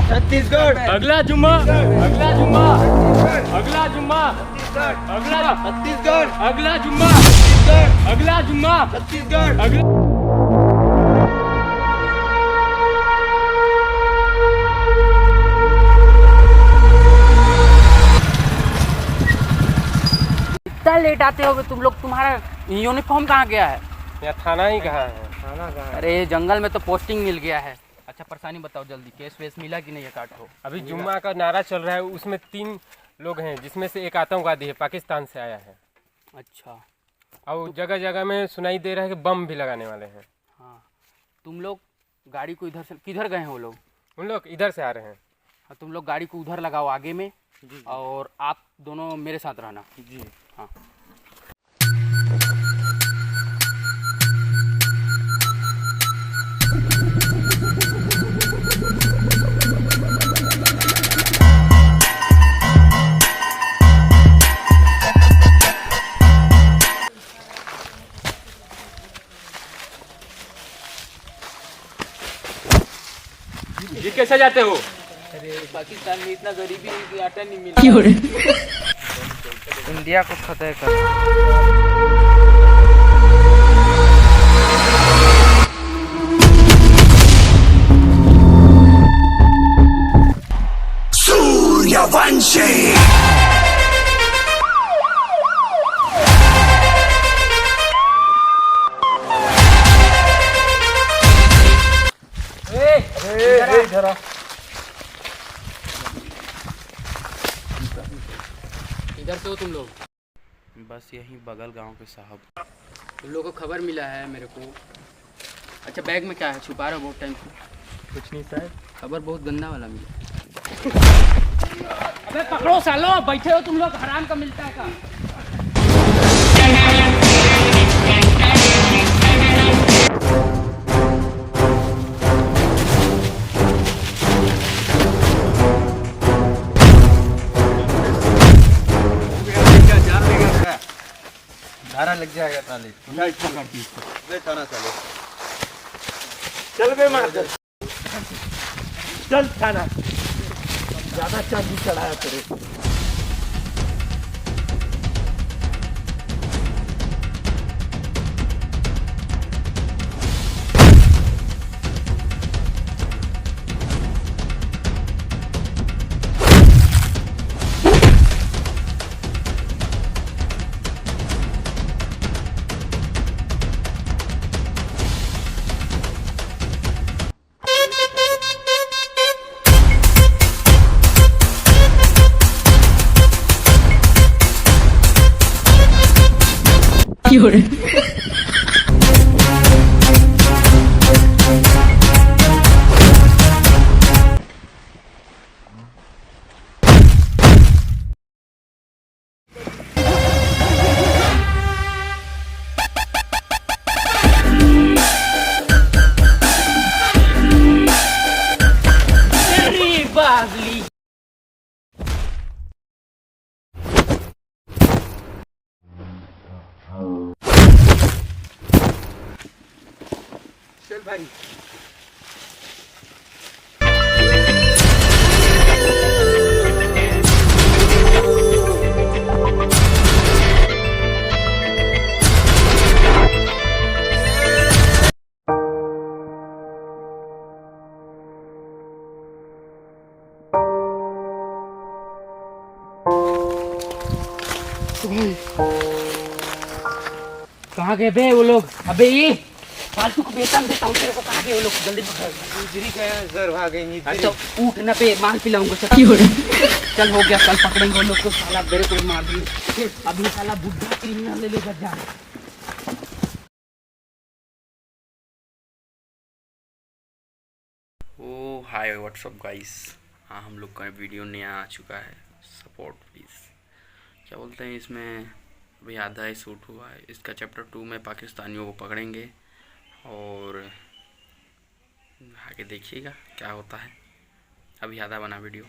छत्तीसगढ़, अगला जुम्मा, अगला जुम्मा, अगला जुम्मा, अगला छत्तीसगढ़, अगला जुम्मा, छत्तीसगढ़, अगला जुम्मा, छत्तीसगढ़। अगला इतना लेट आते होगे तुम लोग। तुम्हारा यूनिफॉर्म कहाँ गया है? यहाँ थाना ही कहाँ है? थाना कहाँ है? अरे जंगल में तो पोस्टिंग मिल गया है। अच्छा परेशानी बताओ जल्दी, केस वेस मिला कि नहीं? ये काट हो अभी जुम्मा का नारा चल रहा है, उसमें 3 लोग हैं जिसमें से एक आतंकवादी है, पाकिस्तान से आया है। अच्छा और जगह जगह में सुनाई दे रहा है कि बम भी लगाने वाले हैं। हाँ, तुम लोग गाड़ी को इधर से किधर गए हैं वो लोग? उन लोग इधर से आ रहे हैं। हाँ, तुम लोग गाड़ी को उधर लगाओ आगे में, और आप दोनों मेरे साथ रहना। जी हाँ जी कैसे जाते हो? अरे पाकिस्तान में इतना गरीबी है कि आटा नहीं मिला। इंडिया को फतेह कर। इधर से हो तुम लोग? बस यही बगल गांव के साहब। तुम लोगों को खबर मिला है मेरे को। अच्छा बैग में क्या है? छुपा रहे हो बहुत टाइम से। कुछ नहीं सर। खबर बहुत गंदा वाला मिला। अबे पकड़ो सालो, बैठे हो तुम लोग, हराम का मिलता है का? धारा लग जाएगा साले। ले थाना साले। चल बे मार चल थाना। ज्यादा चांदी चढ़ाया तेरे। बागली चल भाई। कहाँ गए बे वो लोग? अबे ये फालतू को वेतन देता हूँ तेरे को। कहाँ गए वो लोग? जल्दी पकड़। इधर गए सर, भागेंगे। अच्छा उठ ना बे, मार पिलाऊंगा। चल हो गया, कल पकड़ेंगे वो लोग को। साला मेरे को मार दिए। अभी साला बुढ़ा क्रिमिनल ले लेकर जा। ओ हाय व्हाट्सअप गाइस। हाँ हम लोग का वीडियो नया आ चुका है, सपोर्ट प्लीज़। क्या बोलते हैं इसमें, अभी आधा ही शूट हुआ है। इसका चैप्टर 2 में पाकिस्तानियों को पकड़ेंगे और आगे देखिएगा क्या होता है। अभी आधा बना वीडियो।